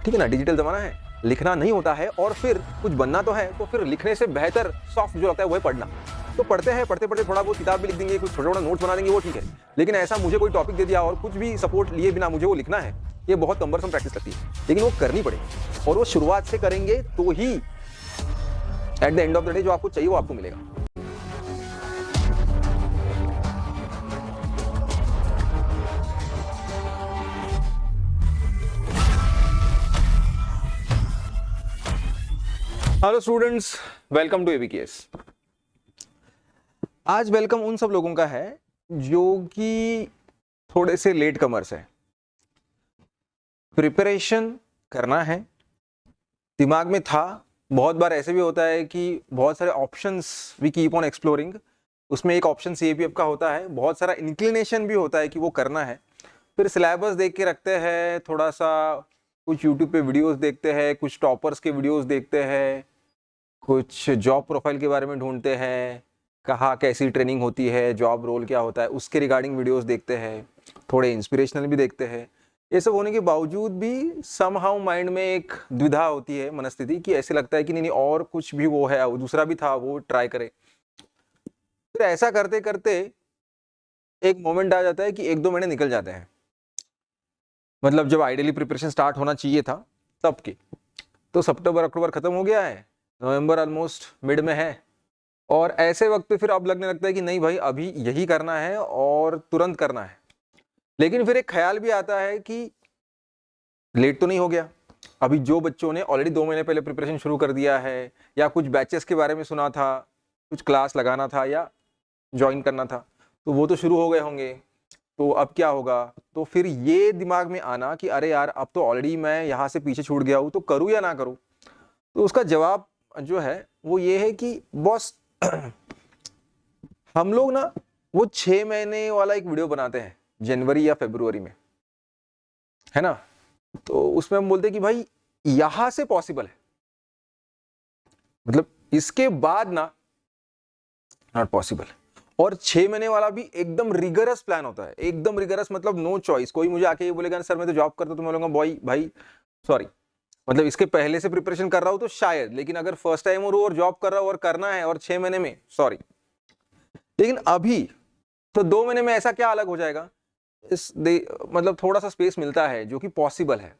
ठीक है ना, डिजिटल जमाना है, लिखना नहीं होता है और फिर कुछ बनना तो है, तो फिर लिखने से बेहतर सॉफ्ट जो लगता है वो है पढ़ना। तो पढ़ते हैं, पढ़ते पढ़ते थोड़ा बहुत किताब भी लिख देंगे, कुछ छोटा छोटा नोट्स बना देंगे, वो ठीक है। लेकिन ऐसा मुझे कोई टॉपिक दे दिया और कुछ भी सपोर्ट लिए बिना मुझे वो लिखना है, ये बहुत कम्बरसम प्रैक्टिस लगती है, लेकिन वो करनी पड़ेगी और वो शुरुआत से करेंगे तो ही at the end of the day जो आपको चाहिए वो आपको मिलेगा। Hello students, welcome to ABKS. आज वेलकम उन सब लोगों का है जो कि थोड़े से लेट कमर्स है। प्रिपरेशन करना है, दिमाग में था, बहुत बार ऐसे भी होता है कि बहुत सारे options we keep on exploring, उसमें एक ऑप्शन सीएपीएफ का होता है, बहुत सारा इंक्लिनेशन भी होता है कि वो करना है। फिर सिलेबस देख के रखते हैं, थोड़ा सा कुछ यूट्यूब पे वीडियोस देखते हैं, कुछ टॉपर्स के वीडियोस देखते हैं, कुछ जॉब प्रोफाइल के बारे में ढूंढते हैं, कहाँ कैसी ट्रेनिंग होती है, जॉब रोल क्या होता है उसके रिगार्डिंग वीडियोस देखते हैं, थोड़े इंस्पिरेशनल भी देखते हैं। ये सब होने के बावजूद भी समहाउ माइंड में एक द्विधा होती है, मनस्थिति, कि ऐसे लगता है कि नहीं और कुछ भी वो है, दूसरा भी था, वो ट्राई करे। फिर ऐसा करते करते एक मोमेंट आ जाता है कि 1-2 महीने निकल जाते हैं, मतलब जब आइडियली प्रिपरेशन स्टार्ट होना चाहिए था तब की। तो सितंबर अक्टूबर खत्म हो गया है, नवंबर ऑलमोस्ट मिड में है, और ऐसे वक्त पे फिर अब लगने लगता है कि नहीं भाई अभी यही करना है और तुरंत करना है। लेकिन फिर एक ख्याल भी आता है कि लेट तो नहीं हो गया, अभी जो बच्चों ने ऑलरेडी 2 महीने पहले प्रिपरेशन शुरू कर दिया है, या कुछ बैचेस के बारे में सुना था, कुछ क्लास लगाना था या ज्वाइन करना था, तो वो तो शुरू हो गए होंगे, तो अब क्या होगा। तो फिर ये दिमाग में आना कि अरे यार अब तो ऑलरेडी मैं यहाँ से पीछे छूट गया हूँ, तो करूँ या ना करूँ। तो उसका जवाब जो है वो ये है कि बॉस हम लोग ना वो 6 महीने वाला एक वीडियो बनाते हैं जनवरी या फरवरी में, है ना। तो उसमें हम बोलते हैं कि भाई यहां से पॉसिबल है, मतलब इसके बाद ना नॉट पॉसिबल। और 6 महीने वाला भी एकदम रिगरस प्लान होता है, एकदम रिगरस, मतलब नो चॉइस। कोई मुझे आके ये बोलेगा सर मैं तो जॉब करता हूं, तो मैं बोलूंगा भाई सॉरी, मतलब इसके पहले से प्रिपरेशन कर रहा हूं तो शायद, लेकिन अगर फर्स्ट टाइम और जॉब कर रहा हूं और करना है और 6 महीने में, सॉरी। लेकिन अभी तो 2 महीने में ऐसा क्या अलग हो जाएगा, मतलब थोड़ा सा स्पेस मिलता है जो कि पॉसिबल है।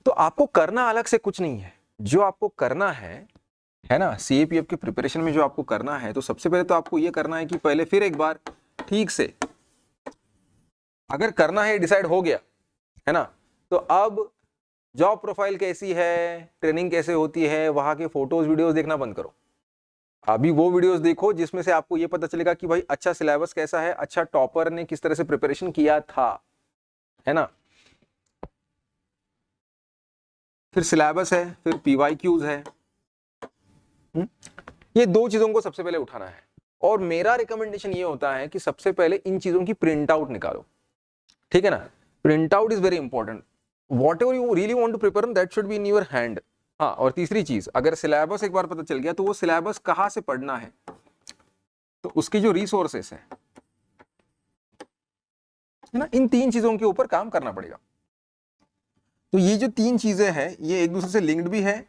तो आपको करना अलग से कुछ नहीं है, जो आपको करना है ना, सीएपीएफ के प्रिपरेशन में जो आपको करना है, तो सबसे पहले तो आपको ये करना है कि पहले फिर एक बार ठीक से अगर करना है, डिसाइड हो गया है ना, तो अब जॉब प्रोफाइल कैसी है, ट्रेनिंग कैसे होती है, वहां के फोटोज वीडियोस देखना बंद करो। अभी वो वीडियोस देखो जिसमें से आपको ये पता चलेगा कि भाई अच्छा सिलेबस कैसा है, अच्छा टॉपर ने किस तरह से प्रिपरेशन किया था, है ना। फिर सिलेबस है, फिर पीवाईक्यूज है, ये 2 चीजों को सबसे पहले उठाना है। और मेरा रिकमेंडेशन ये होता है कि सबसे पहले इन चीजों की प्रिंट आउट निकालो, ठीक है ना। Print out is very important, whatever you really want to prepare that should be in your hand. हाँ, और तीसरी चीज, अगर सिलेबस एक बार पता चल गया तो वो सिलेबस कहां से पढ़ना है, तो उसकी जो रिसोर्सेस है ना, इन 3 चीजों के ऊपर काम करना पड़ेगा। तो ये जो 3 चीजें हैं ये एक दूसरे से लिंक्ड भी है,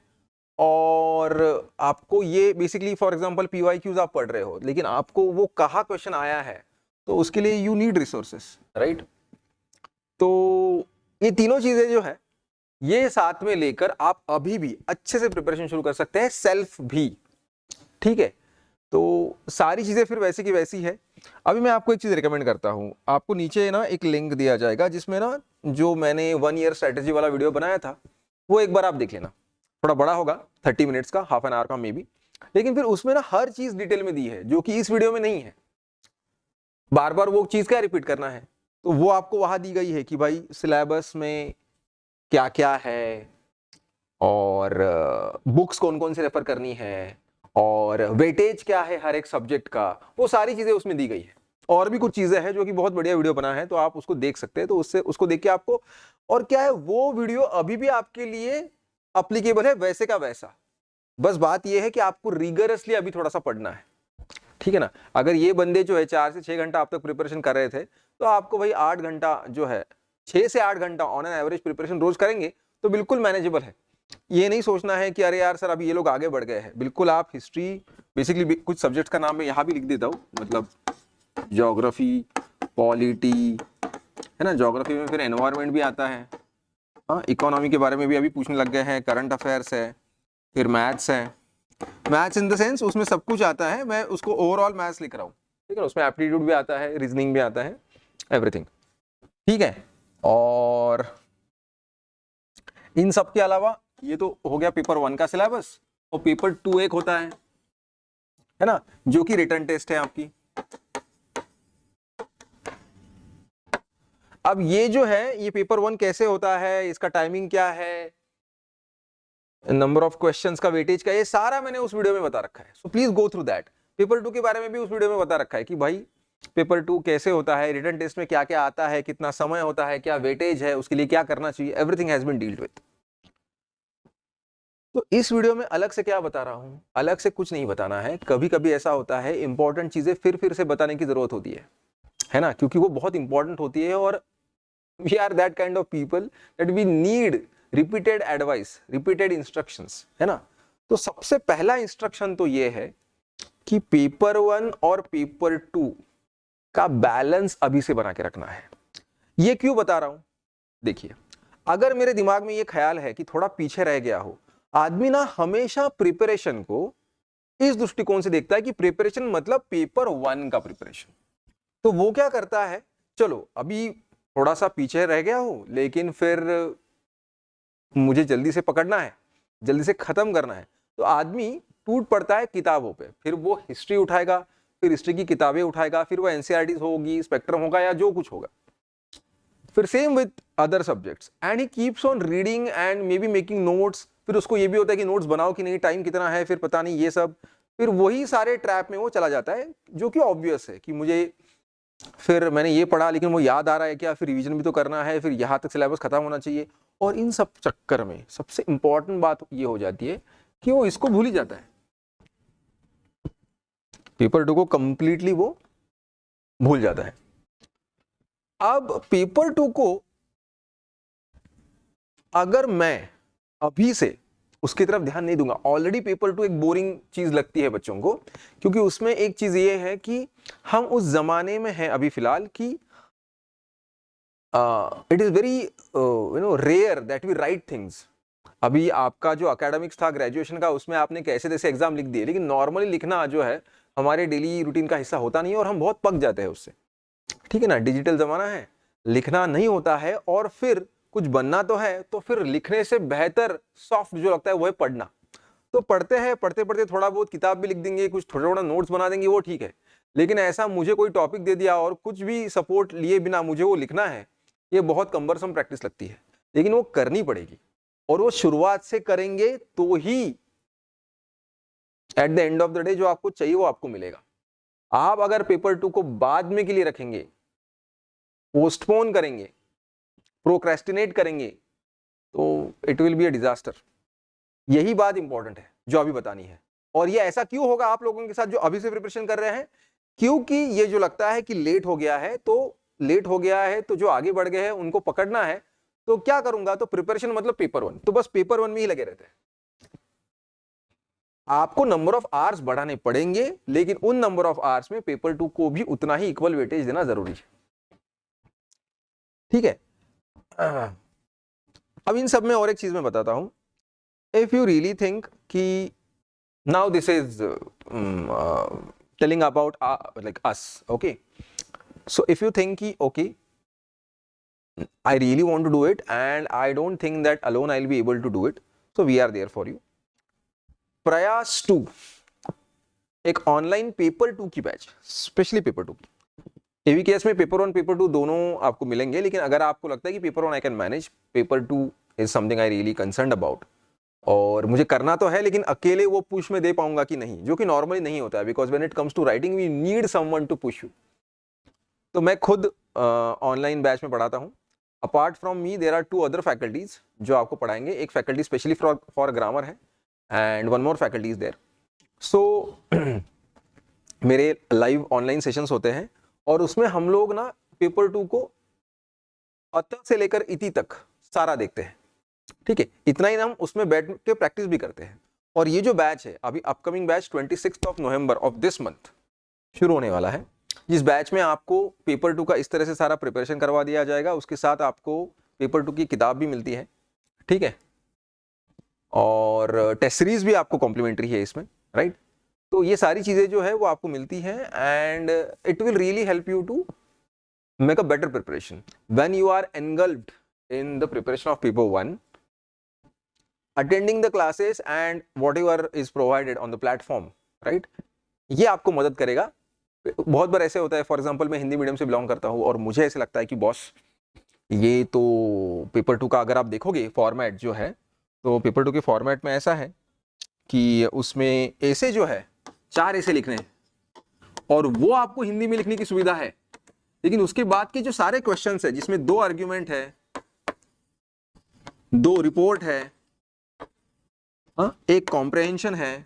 और आपको ये बेसिकली फॉर एग्जांपल पीवाईक्यूज आप पढ़ रहे हो, लेकिन आपको वो कहाँ क्वेश्चन आया है, तो उसके लिए यू नीड रिसोर्सेस, राइट। तो ये तीनों चीजें जो है ये साथ में लेकर आप अभी भी अच्छे से प्रिपरेशन शुरू कर सकते हैं, सेल्फ भी, ठीक है। तो सारी चीजें फिर वैसी की वैसी है। अभी मैं आपको एक चीज रिकमेंड करता हूं, आपको नीचे ना एक लिंक दिया जाएगा जिसमें ना जो मैंने 1 ईयर स्ट्रेटेजी वाला वीडियो बनाया था वो एक बार आप देख लेना। थोड़ा बड़ा होगा, 30 मिनट्स का, हाफ एन आवर का मे बी, लेकिन फिर उसमें ना हर चीज डिटेल में दी है जो कि इस वीडियो में नहीं है। बार बार वो चीज क्या रिपीट करना है, तो वो आपको वहां दी गई है कि भाई सिलेबस में क्या क्या है, और बुक्स कौन कौन से रेफर करनी है, और वेटेज क्या है हर एक सब्जेक्ट का, वो सारी चीजें उसमें दी गई है। और भी कुछ चीजें हैं जो कि बहुत बढ़िया वीडियो बना है, तो आप उसको देख सकते हैं। तो उससे उसको देख के आपको, और क्या है, वो वीडियो अभी भी आपके लिए अप्लीकेबल है वैसे का वैसा। बस बात यह है कि आपको रिगरसली अभी थोड़ा सा पढ़ना है, ठीक है ना। अगर ये बंदे जो है 4 से 6 घंटा आप तक प्रिपरेशन कर रहे थे, तो आपको भाई 8 घंटा जो है, 6 से 8 घंटा ऑन एन एवरेज प्रिपरेशन रोज करेंगे तो बिल्कुल मैनेजेबल है। ये नहीं सोचना है कि अरे यार सर अभी ये लोग आगे बढ़ गए हैं, बिल्कुल आप हिस्ट्री बेसिकली कुछ सब्जेक्ट्स का नाम मैं यहाँ भी लिख देता हूँ, मतलब ज्योग्राफी, पॉलिटी, है ना, ज्योग्राफी में फिर एनवायरनमेंट भी आता है, हाँ, इकोनॉमी के बारे में भी अभी पूछने लग गए हैं, करंट अफेयर्स है, फिर मैथ्स है, मैथ्स इन द सेंस उसमें सब कुछ आता है, मैं उसको ओवरऑल मैथ्स लिख रहा हूँ, ठीक है, उसमें एप्टीट्यूड भी आता है, रीजनिंग भी आता है, एवरीथिंग, ठीक है। और इन सब के अलावा ये तो हो गया पेपर 1 का सिलेबस, और पेपर 2 एक होता है ना, जो कि रिटन टेस्ट है आपकी। अब ये जो है ये पेपर 1 कैसे होता है, इसका टाइमिंग क्या है, नंबर ऑफ क्वेश्चंस का वेटेज का, ये सारा मैंने उस वीडियो में बता रखा है, so please go through that. Paper 2 के बारे में भी उस वीडियो में बता रखा है कि भाई पेपर 2 कैसे होता है, रिटन टेस्ट में क्या क्या आता है, कितना समय होता है, क्या वेटेज है, उसके लिए क्या करना चाहिए, everything has been dealt with. तो इस वीडियो में अलग से क्या बता रहा हूं, अलग से कुछ नहीं बताना है। कभी कभी ऐसा होता है इंपॉर्टेंट चीजें फिर से बताने की जरूरत होती है ना, क्योंकि वो बहुत इंपॉर्टेंट होती है, और we are that kind of people that we need repeated advice, repeated instructions, है ना। तो सबसे पहला इंस्ट्रक्शन तो ये है कि पेपर 1 और पेपर 2 का बैलेंस अभी से बना के रखना है। ये क्यों बता रहा हूं, देखिए, अगर मेरे दिमाग में ये ख्याल है कि थोड़ा पीछे रह गया हो, आदमी ना हमेशा प्रिपरेशन को इस दृष्टिकोण से देखता है कि प्रिपरेशन मतलब पेपर 1 का प्रिपरेशन, तो वो क्या करता है, चलो अभी थोड़ा सा पीछे रह गया हूं, लेकिन फिर मुझे जल्दी से पकड़ना है, जल्दी से खत्म करना है, तो आदमी टूट पड़ता है किताबों पे, फिर वो हिस्ट्री उठाएगा, फिर हिस्ट्री की किताबें उठाएगा, फिर वो एनसीईआरटी होगी, स्पेक्ट्रम होगा, या जो कुछ होगा, फिर same with other subjects, and he keeps on reading and may be making notes. फिर उसको ये भी होता है कि नोट्स बनाओ कि नहीं, टाइम कितना है, फिर पता नहीं ये सब, फिर वही सारे ट्रैप में वो चला जाता है, जो कि ऑब्वियस है कि मुझे फिर मैंने ये पढ़ा लेकिन वो याद आ रहा है क्या, फिर रिवीजन भी तो करना है, फिर यहाँ तक सिलेबस खत्म होना चाहिए, और इन सब चक्कर में सबसे इंपॉर्टेंट बात ये हो जाती है कि वो इसको भूल ही जाता है, पेपर 2 को कंप्लीटली वो भूल जाता है। अब पेपर 2 को अगर मैं अभी से उसकी तरफ ध्यान नहीं दूंगा, ऑलरेडी पेपर 2 एक बोरिंग चीज लगती है बच्चों को, क्योंकि उसमें एक चीज ये है कि हम उस जमाने में हैं अभी फिलहाल कि it is very rare that we write things. अभी आपका जो एकेडमिक्स था ग्रेजुएशन का, उसमें आपने कैसे जैसे एग्जाम लिख दिए, लेकिन नॉर्मली लिखना जो है हमारे डेली रूटीन का हिस्सा होता नहीं है, और हम बहुत पक जाते हैं उससे, ठीक है ना। डिजिटल जमाना है, लिखना नहीं होता है, और फिर कुछ बनना तो है, तो फिर लिखने से बेहतर सॉफ्ट जो लगता है वो है पढ़ना। तो पढ़ते हैं, पढ़ते पढ़ते थोड़ा बहुत किताब भी लिख देंगे, कुछ थोड़ा थोड़ा नोट्स बना देंगे, वो ठीक है, लेकिन ऐसा मुझे कोई टॉपिक दे दिया और कुछ भी सपोर्ट लिए बिना मुझे वो लिखना है, ये बहुत कम्बरसम प्रैक्टिस लगती है, लेकिन वो करनी पड़ेगी, और वो शुरुआत से करेंगे तो ही at the end of the day जो आपको चाहिए वो आपको मिलेगा। आप अगर पेपर 2 को बाद में के लिए रखेंगे, पोस्टपोन करेंगे, प्रोक्रेस्टिनेट करेंगे, तो it will be a disaster. यही बात इंपॉर्टेंट है जो अभी बतानी है। और ये ऐसा क्यों होगा आप लोगों के साथ जो अभी से प्रिपरेशन कर रहे हैं, क्योंकि ये जो लगता है कि लेट हो गया है, तो लेट हो गया है, तो जो आगे बढ़ गए हैं उनको पकड़ना है, तो क्या करूंगा, तो प्रिपरेशन मतलब पेपर 1, तो बस पेपर 1 में ही लगे रहते हैं। आपको नंबर ऑफ आवर्स बढ़ाने पड़ेंगे, लेकिन उन नंबर ऑफ आवर्स में पेपर 2 को भी उतना ही इक्वल वेटेज देना जरूरी है, ठीक है। अब इन सब में और एक चीज मैं बताता हूं, इफ यू रियली थिंक कि now this is telling about like us, okay, so if you think ki okay I really want to do it and I don't think that alone I'll be able to do it, so we are there for you. प्रयास 2 एक online paper 2 की batch, specially paper 2 एवीकेएस में paper 1 paper 2 दोनों आपको मिलेंगे, लेकिन अगर आपको लगता है कि paper 1 I can manage, paper 2 is something I really concerned about, और मुझे करना तो है लेकिन अकेले वो पुश में दे पाऊंगा कि नहीं, जो कि नॉर्मली नहीं होता है, because when it comes to writing we need someone to push you. तो मैं खुद ऑनलाइन बैच में पढ़ाता हूँ। Apart from me there are 2 other faculties जो आपको पढ़ाएंगे, एक फैकल्टी स्पेशली फॉर ग्रामर है and 1 more faculty is there. So मेरे लाइव ऑनलाइन सेशंस होते हैं, और उसमें हम लोग ना पेपर 2 को अत से लेकर इति तक सारा देखते हैं, ठीक है, इतना ही हम उसमें बैठ के प्रैक्टिस भी करते हैं। और ये जो बैच है अभी upcoming batch 26 November of this month शुरू होने वाला है, जिस बैच में आपको पेपर 2 का इस तरह से सारा प्रिपरेशन करवा दिया जाएगा, उसके साथ आपको पेपर 2 की किताब भी मिलती है, ठीक है, और टेस्ट सीरीज भी आपको कॉम्प्लीमेंट्री है इसमें, राइट। तो ये सारी चीजें जो है वो आपको मिलती हैं and it will really help you to make a better preparation when you are engulfed in the preparation of paper 1, attending the classes and whatever is provided on the platform, right। ये आपको मदद करेगा। बहुत बार ऐसे होता है, for example मैं Hindi medium से बिलोंग करता हूँ और मुझे ऐसे लगता है कि बॉस ये तो पेपर 2 का अगर आप देखोगे फॉर्मेट जो है, तो पेपर 2 के फॉर्मेट में ऐसा है कि उसमें ऐसे जो है 4 ऐसे लिखने हैं और वो आपको हिंदी में लिखने की सुविधा है, लेकिन उसके बाद के जो सारे क्वेश्चंस है जिसमें 2 आर्ग्यूमेंट है, 2 रिपोर्ट है, एक कॉम्प्रहेंशन है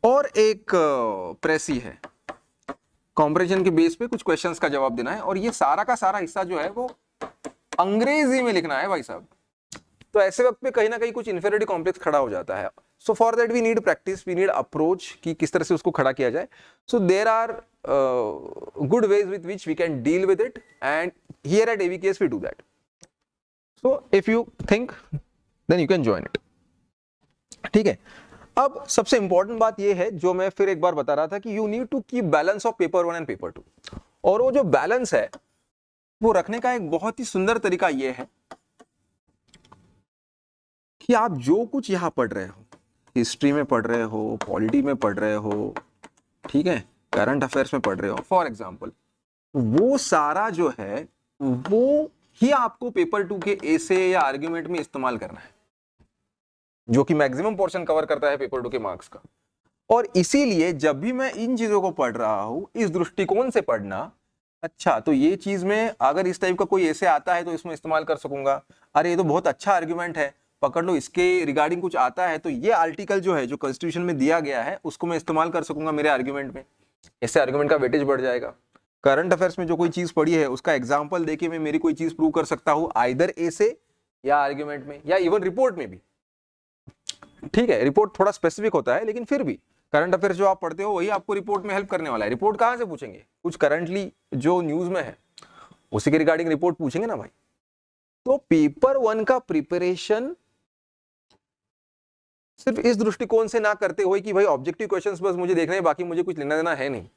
और एक प्रेसी है। कॉम्प्रहेंशन के बेस पे कुछ क्वेश्चंस का जवाब देना है और ये सारा का सारा हिस्सा जो है वो अंग्रेजी में लिखना है भाई साहब। तो ऐसे वक्त पे कहीं ना कहीं कुछ इंफीरियरिटी कॉम्प्लेक्स खड़ा हो जाता है। So for that we need practice, we need approach कि किस तरह से उसको खड़ा किया जाए। So there are good ways with which we can deal with it and here at AVKS we do that. So if you think then you can join it, ठीक है। अब सबसे इंपॉर्टेंट बात यह है जो मैं फिर एक बार बता रहा था कि you need to keep balance of paper 1 and paper 2, और वो जो बैलेंस है वो रखने का एक बहुत ही सुंदर तरीका यह है कि आप जो कुछ यहां पढ़ रहे हो, हिस्ट्री में पढ़ रहे हो, पॉलिटी में पढ़ रहे हो, ठीक है, करंट अफेयर्स में पढ़ रहे हो फॉर एग्जांपल, वो सारा जो है वो ही आपको पेपर 2 के एसे या आर्ग्यूमेंट में इस्तेमाल करना है, जो कि मैक्सिमम पोर्शन कवर करता है पेपर 2 के मार्क्स का। और इसीलिए जब भी मैं इन चीजों को पढ़ रहा हूं इस दृष्टिकोण से पढ़ना, अच्छा तो ये चीज में अगर इस टाइप का कोई ऐसे आता है तो इसमें इस्तेमाल कर सकूंगा, अरे ये तो बहुत अच्छा आर्ग्यूमेंट है, पकड़ लो, इसके रिगार्डिंग कुछ आता है तो ये आर्टिकल जो है जो कॉन्स्टिट्यूशन में दिया गया है उसको मैं इस्तेमाल कर सकूंगा मेरे आर्ग्यूमेंट में, इससे आर्ग्यूमेंट का वेटेज बढ़ जाएगा। करंट अफेयर्स में जो कोई चीज पड़ी है उसका एग्जाम्पल देके मैं मेरी कोई चीज प्रूव कर सकता हूं, आइदर ऐसे या आर्ग्यूमेंट में या इवन रिपोर्ट में भी, ठीक है। रिपोर्ट थोड़ा स्पेसिफिक होता है लेकिन फिर भी करंट अफेयर्स जो आप पढ़ते हो वही आपको रिपोर्ट में हेल्प करने वाला है। रिपोर्ट कहां से पूछेंगे, कुछ करंटली जो न्यूज में है उसी के रिगार्डिंग रिपोर्ट पूछेंगे ना भाई। तो पेपर 1 का प्रिपरेशन सिर्फ इस दृष्टिकोण से ना करते हुए कि भाई ऑब्जेक्टिव क्वेश्चंस बस मुझे देखने हैं बाकी मुझे कुछ लेना देना है नहीं,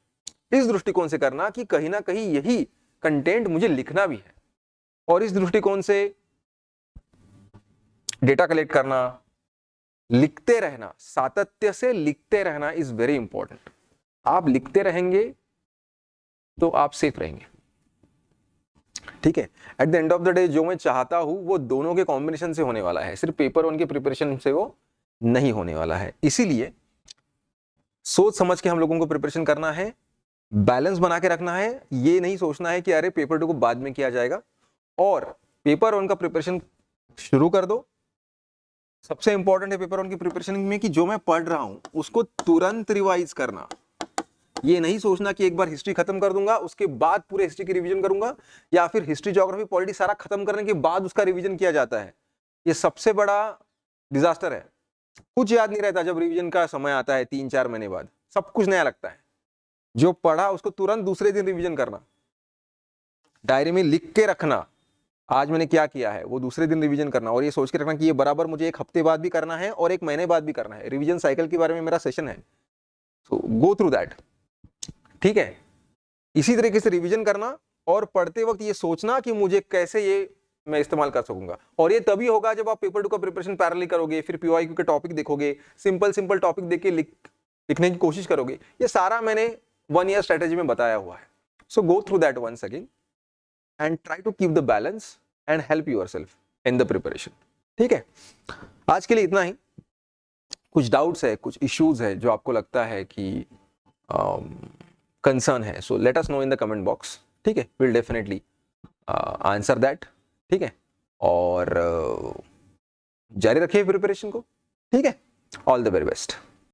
इस दृष्टिकोण से करना कि कहीं ना कहीं यही कंटेंट मुझे लिखना भी है, और इस दृष्टिकोण से डेटा कलेक्ट करना, लिखते रहना, सातत्य से लिखते रहना इज वेरी इंपॉर्टेंट। आप लिखते रहेंगे तो आप सेफ रहेंगे, ठीक है। Eight the end of the day जो मैं चाहता हूं वो दोनों के कॉम्बिनेशन से होने वाला है, सिर्फ पेपर 1 के प्रिपरेशन से वो नहीं होने वाला है। इसीलिए सोच समझ के हम लोगों को प्रिपरेशन करना है, बैलेंस बना के रखना है, ये नहीं सोचना है कि अरे पेपर 2 को बाद में किया जाएगा, और पेपर 1 का प्रिपरेशन शुरू कर दो। सबसे इंपॉर्टेंट है पेपर 1 की प्रिपरेशन में कि जो मैं पढ़ रहा हूं उसको तुरंत रिवाइज करना, ये नहीं सोचना कि एक बार हिस्ट्री खत्म कर दूंगा उसके बाद पूरे हिस्ट्री की रिवीजन करूंगा, या फिर हिस्ट्री, ज्योग्राफी, पॉलिटी सारा खत्म करने के बाद उसका रिवीजन किया जाता है। ये सबसे बड़ा डिजास्टर है। कुछ याद नहीं रहता जब रिवीजन का समय आता है, 3-4 महीने बाद सब कुछ नया लगता है। जो पढ़ा उसको तुरंत दूसरे दिन रिवीजन करना, डायरी में लिख के रखना आज मैंने क्या किया है, वो दूसरे दिन रिवीजन करना, और ये सोच के रखना कि ये बराबर मुझे 1 हफ्ते बाद भी करना है और 1 महीने बाद भी करना है। रिवीजन साइकिल के बारे में मेरा सेशन है, सो गो थ्रू दैट, ठीक है। इसी तरीके से रिवीजन करना और पढ़ते वक्त ये सोचना कि मुझे कैसे ये मैं इस्तेमाल कर सकूंगा, और ये तभी होगा जब आप पेपर 2 का प्रिपरेशन पैरेलल करोगे, फिर PYQ के टॉपिक देखोगे, सिंपल टॉपिक देख के लिखने की कोशिश करोगे। ये सारा मैंने 1 ईयर स्ट्रेटेजी में बताया हुआ है। So go through that once again and try to keep the balance and help yourself in the preparation, ठीक है। आज के लिए इतना ही। कुछ डाउट्स है, कुछ इश्यूज है जो आपको लगता है कि कंसर्न है, so let us know in the comment box, ठीक है। विल डेफिनेटली आंसर दैट, ठीक है। और जारी रखिए प्रिपरेशन को, ठीक है। All the very best.